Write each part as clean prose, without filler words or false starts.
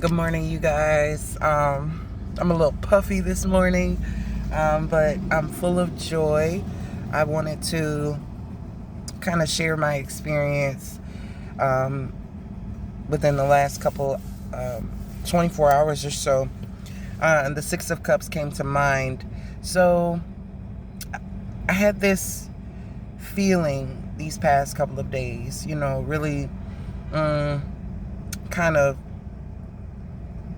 Good morning, you guys. I'm a little puffy this morning, but I'm full of joy. I wanted to kind of share my experience um, within the last couple 24 hours or so. And the Six of Cups came to mind. So I had this feeling these past couple of days, really kind of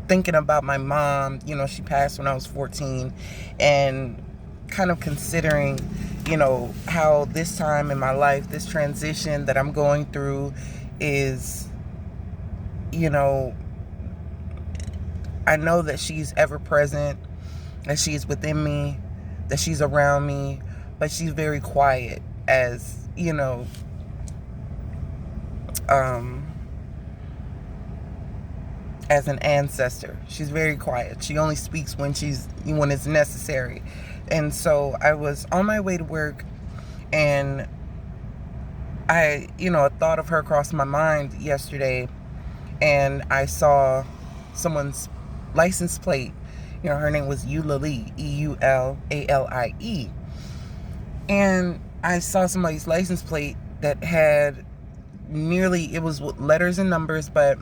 thinking about my mom. She passed when I was 14, and kind of considering, how this time in my life, this transition that I'm going through is, you know, I know that she's ever present, that she's within me, that she's around me, but she's very quiet as, um, as an ancestor. She's very quiet. She only speaks when it's necessary. And so I was on my way to work, and a thought of her crossed my mind yesterday, and I saw someone's license plate. Her name was Eulalie, Eulalie. And I saw somebody's license plate that had it was with letters and numbers, but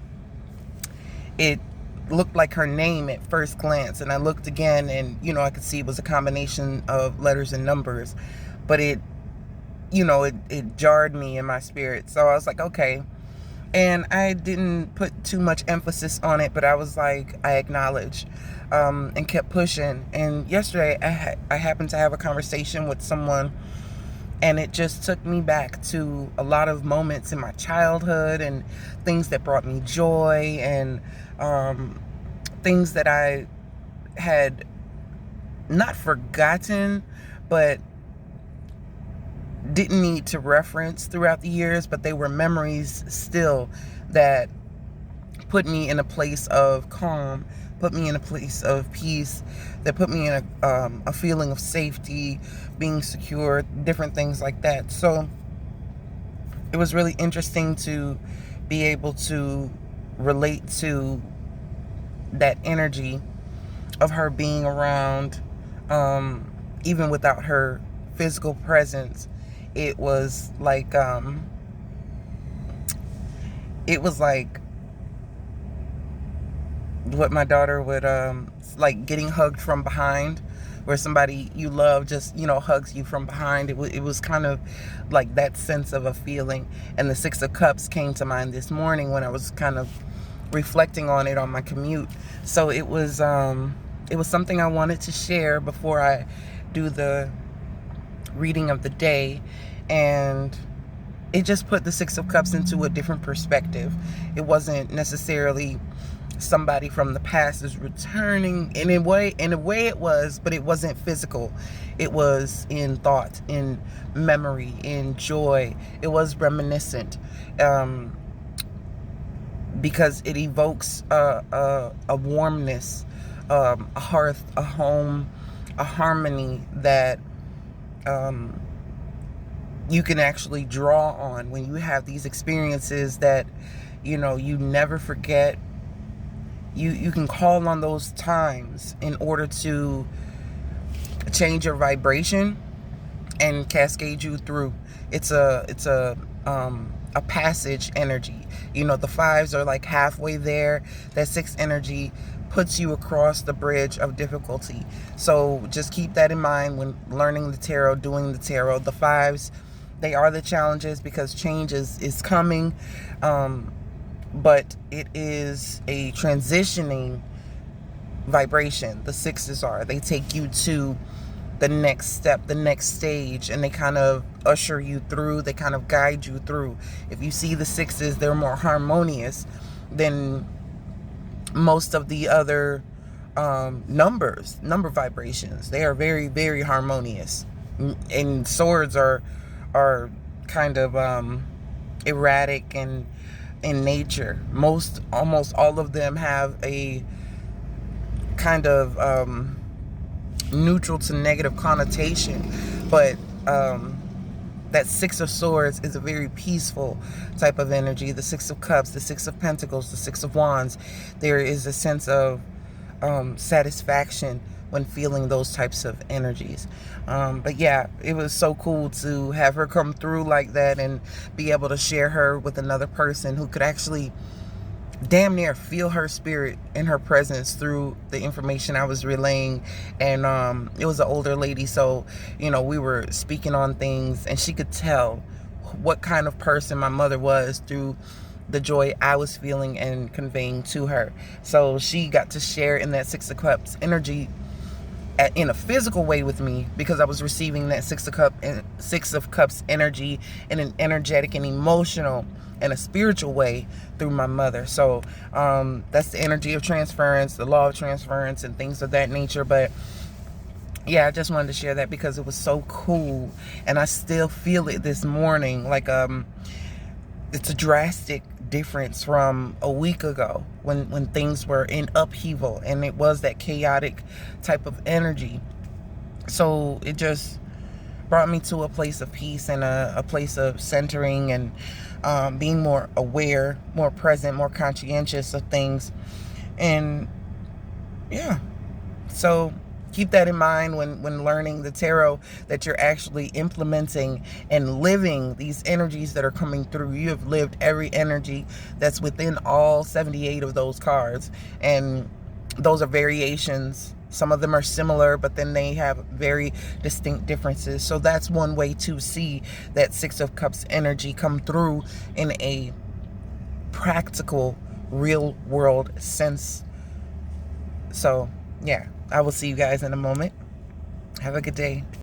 it looked like her name at first glance. And I looked again, and I could see it was a combination of letters and numbers, but it jarred me in my spirit. So I was like, okay. And I didn't put too much emphasis on it, but I was like, I acknowledged, and kept pushing. And yesterday I happened to have a conversation with someone, and it just took me back to a lot of moments in my childhood and things that brought me joy, and things that I had not forgotten, but didn't need to reference throughout the years, but they were memories still that put me in a place of calm, put me in a place of peace, that put me in a feeling of safety, being secure, different things like that. So it was really interesting to be able to relate to that energy of her being around, even without her physical presence. It was like what my daughter would like getting hugged from behind, where somebody you love just hugs you from behind. It was kind of like that sense of a feeling. And the Six of Cups came to mind this morning when I was kind of reflecting on it on my commute. So it was something I wanted to share before I do the reading of the day. And it just put the Six of Cups into a different perspective. It wasn't necessarily somebody from the past is returning. In a way it was, but it wasn't physical. It was in thought, in memory, in joy. It was reminiscent, because it evokes a warmness, a hearth, a home, a harmony that you can actually draw on when you have these experiences that you never forget. You can call on those times in order to change your vibration and cascade you through. It's a passage energy. The fives are like halfway there. That six energy puts you across the bridge of difficulty. So just keep that in mind when learning the tarot, doing the tarot. The fives, they are the challenges because change is coming. But it is a transitioning vibration. The sixes are. They take you to the next step, the next stage, and they kind of usher you through. They kind of guide you through. If you see the sixes, they're more harmonious than most of the other number vibrations. They are very, very harmonious. And swords are kind of erratic and in nature. Almost all of them have a kind of neutral to negative connotation, but That Six of Swords is a very peaceful type of energy. The Six of Cups, the Six of Pentacles, the Six of Wands. There is a sense of satisfaction when feeling those types of energies. But yeah, it was so cool to have her come through like that and be able to share her with another person who could actually damn near feel her spirit and her presence through the information I was relaying. And it was an older lady, so we were speaking on things, and she could tell what kind of person my mother was through the joy I was feeling and conveying to her. So she got to share in that Six of Cups energy in a physical way with me, because I was receiving that Six of Cups energy in an energetic and emotional and a spiritual way through my mother. So that's the energy of transference, the law of transference, and things of that nature. But yeah, I just wanted to share that because it was so cool, and I still feel it this morning. Like it's a drastic difference from a week ago when things were in upheaval, and it was that chaotic type of energy. So it just brought me to a place of peace and a place of centering and being more aware, more present, more conscientious of things. And yeah, so keep that in mind when learning the tarot, that you're actually implementing and living these energies that are coming through. You have lived every energy that's within all 78 of those cards. And those are variations. Some of them are similar, but then they have very distinct differences. So that's one way to see that Six of Cups energy come through in a practical, real world sense. So yeah, I will see you guys in a moment. Have a good day.